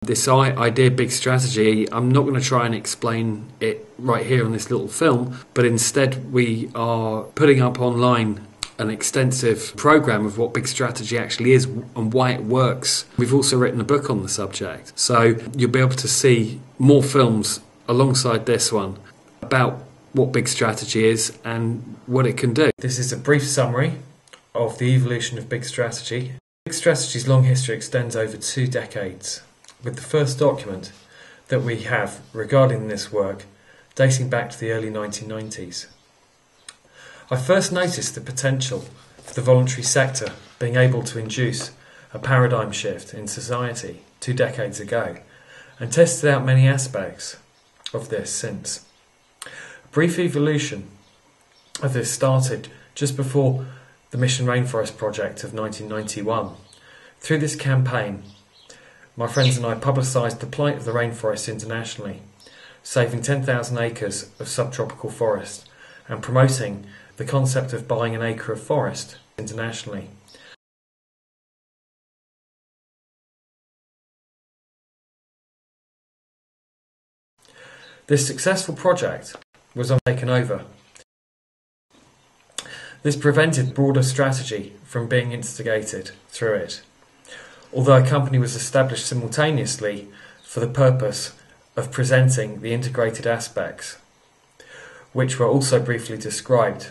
this idea, big strategy, I'm not going to try and explain it right here on this little film, but instead we are putting up online an extensive program of what big strategy actually is and why it works. We've also written a book on the subject, so you'll be able to see more films alongside this one about what big strategy is and what it can do. This is a brief summary of the evolution of big strategy. Big strategy's long history extends over 2 decades, with the first document that we have regarding this work dating back to the early 1990s. I first noticed the potential for the voluntary sector being able to induce a paradigm shift in society 2 decades ago, and tested out many aspects of this since. A brief evolution of this started just before the Mission Rainforest project of 1991. Through this campaign, my friends and I publicised the plight of the rainforest internationally, saving 10,000 acres of subtropical forest and promoting the concept of buying an acre of forest internationally. This successful project was taken over. This prevented broader strategy from being instigated through it, although a company was established simultaneously for the purpose of presenting the integrated aspects, which were also briefly described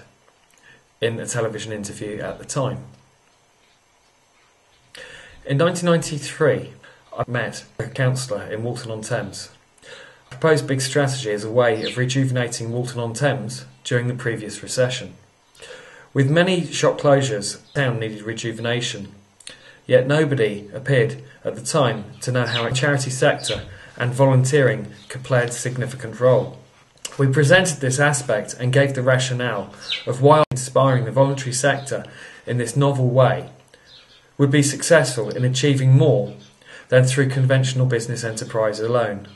in a television interview at the time. In 1993, I met a councillor in Walton-on-Thames. I proposed big strategy as a way of rejuvenating Walton-on-Thames during the previous recession. With many shop closures, the town needed rejuvenation, yet nobody appeared at the time to know how a charity sector and volunteering could play a significant role. We presented this aspect and gave the rationale of why inspiring the voluntary sector in this novel way would be successful in achieving more than through conventional business enterprise alone.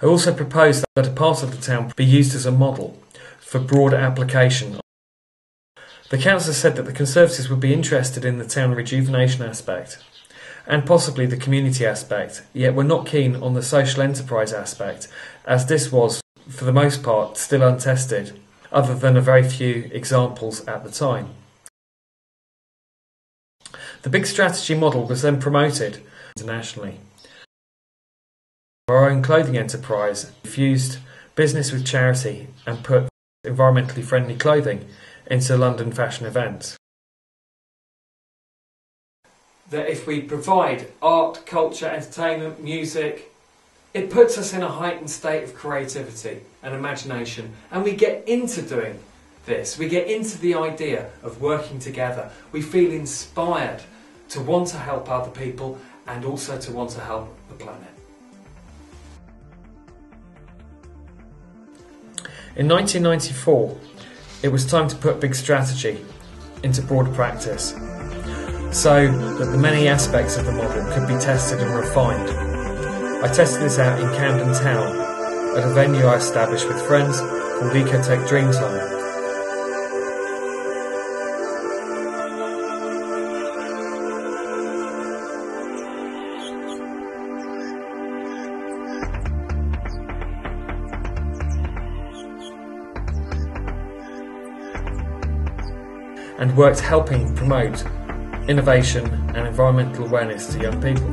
I also proposed that a part of the town be used as a model for broader application. The council said that the Conservatives would be interested in the town rejuvenation aspect and possibly the community aspect, yet were not keen on the social enterprise aspect, as this was, for the most part, still untested, other than a very few examples at the time. The big strategy model was then promoted internationally. Our own clothing enterprise fused business with charity and put environmentally friendly clothing into London fashion events. That if we provide art, culture, entertainment, music, it puts us in a heightened state of creativity and imagination, and we get into doing this. We get into the idea of working together. We feel inspired to want to help other people and also to want to help the planet. In 1994, it was time to put big strategy into broader practice, so that the many aspects of the model could be tested and refined. I tested this out in Camden Town at a venue I established with friends called Ecotech Dreamtime. And worked helping promote innovation and environmental awareness to young people.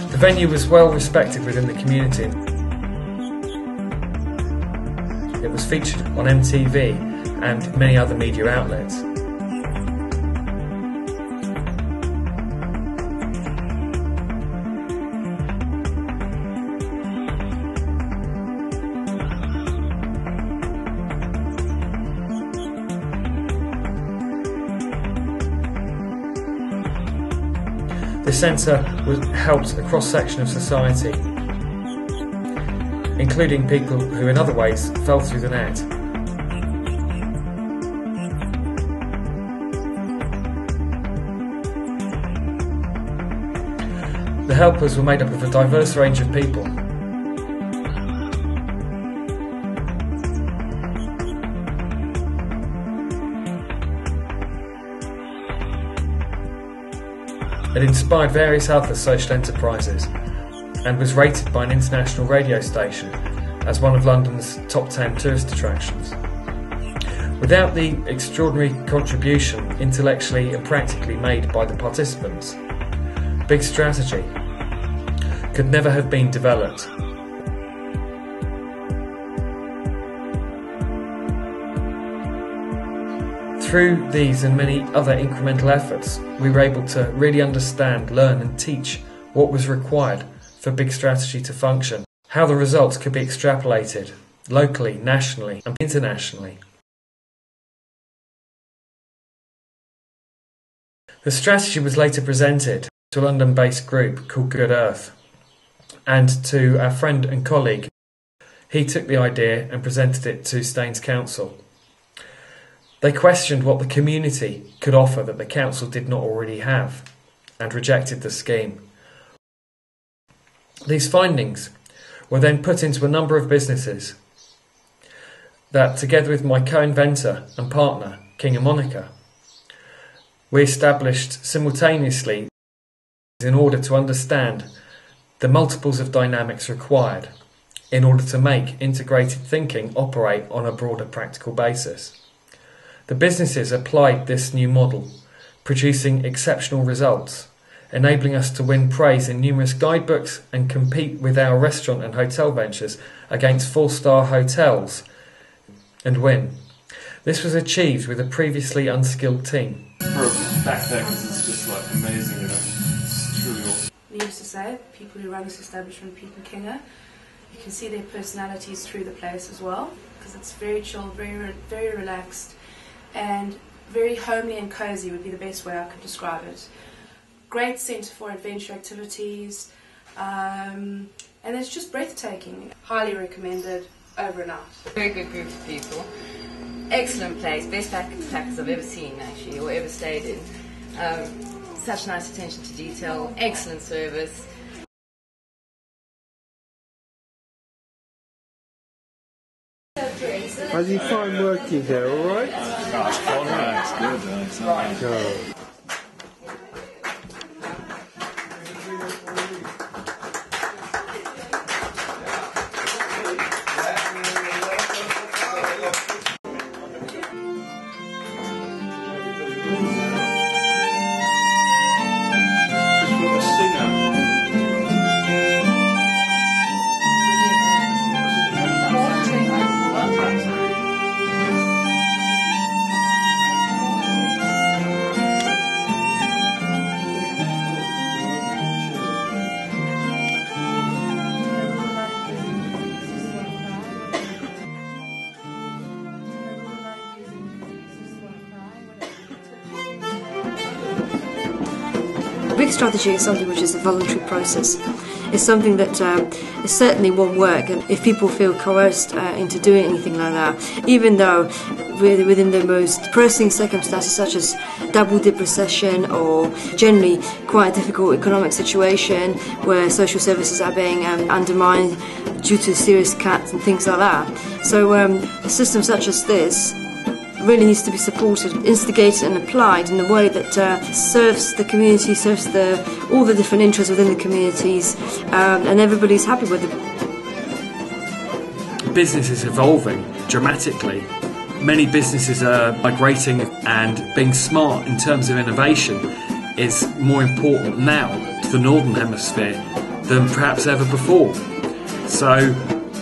The venue was well respected within the community. It was featured on MTV and many other media outlets. The centre helped a cross-section of society, including people who in other ways fell through the net. The helpers were made up of a diverse range of people. It inspired various other social enterprises and was rated by an international radio station as one of London's top 10 tourist attractions. Without the extraordinary contribution intellectually and practically made by the participants, Big Strategy could never have been developed. Through these and many other incremental efforts, we were able to really understand, learn and teach what was required for Big Strategy to function, how the results could be extrapolated locally, nationally and internationally. The strategy was later presented to a London-based group called Good Earth, and to our friend and colleague. He took the idea and presented it to Staines Council. They questioned what the community could offer that the council did not already have, and rejected the scheme. These findings were then put into a number of businesses that, together with my co-inventor and partner, King and Monica, we established simultaneously in order to understand the multiples of dynamics required in order to make integrated thinking operate on a broader practical basis. The businesses applied this new model, producing exceptional results, enabling us to win praise in numerous guidebooks and compete with our restaurant and hotel ventures against 4-star hotels and win. This was achieved with a previously unskilled team. Back there, because it's just like amazing, you know. It's truly awesome. We used to say, people who run this establishment, Pete and Kinga, you can see their personalities through the place as well, because it's very chilled, very relaxed, and very homely and cozy would be the best way I could describe it. Great centre for adventure activities, and it's just breathtaking. Highly recommended, over and out. Very good group of people. Excellent place, best backpackers I've ever seen actually, or ever stayed in. Such nice attention to detail, excellent service. How do you find working here, alright? Oh, it's fun, man. It's good. It's Big Strategy is something which is a voluntary process. It's something that it certainly won't work if people feel coerced into doing anything like that, even though within the most pressing circumstances such as double-dip recession or generally quite a difficult economic situation where social services are being undermined due to serious cuts and things like that. So a system such as this really needs to be supported, instigated and applied in a way that serves the community, serves all the different interests within the communities, and everybody's happy with it. Business is evolving dramatically. Many businesses are migrating, and being smart in terms of innovation is more important now to the Northern Hemisphere than perhaps ever before. So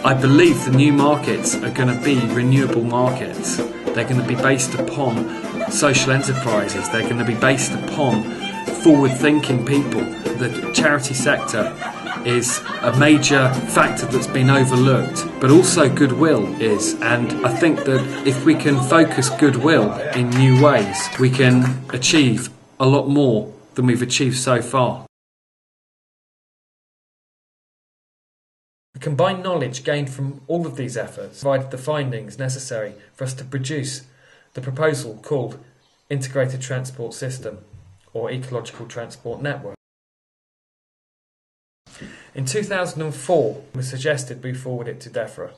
I believe the new markets are going to be renewable markets. They're going to be based upon social enterprises. They're going to be based upon forward-thinking people. The charity sector is a major factor that's been overlooked, but also goodwill is. And I think that if we can focus goodwill in new ways, we can achieve a lot more than we've achieved so far. The combined knowledge gained from all of these efforts provided the findings necessary for us to produce the proposal called Integrated Transport System, or Ecological Transport Network. In 2004, it was suggested we forward it to DEFRA.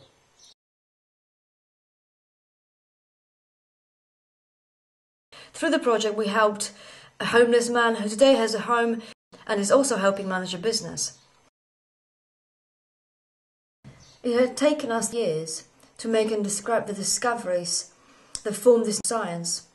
Through the project we helped a homeless man who today has a home and is also helping manage a business. It had taken us years to make and describe the discoveries that form this science,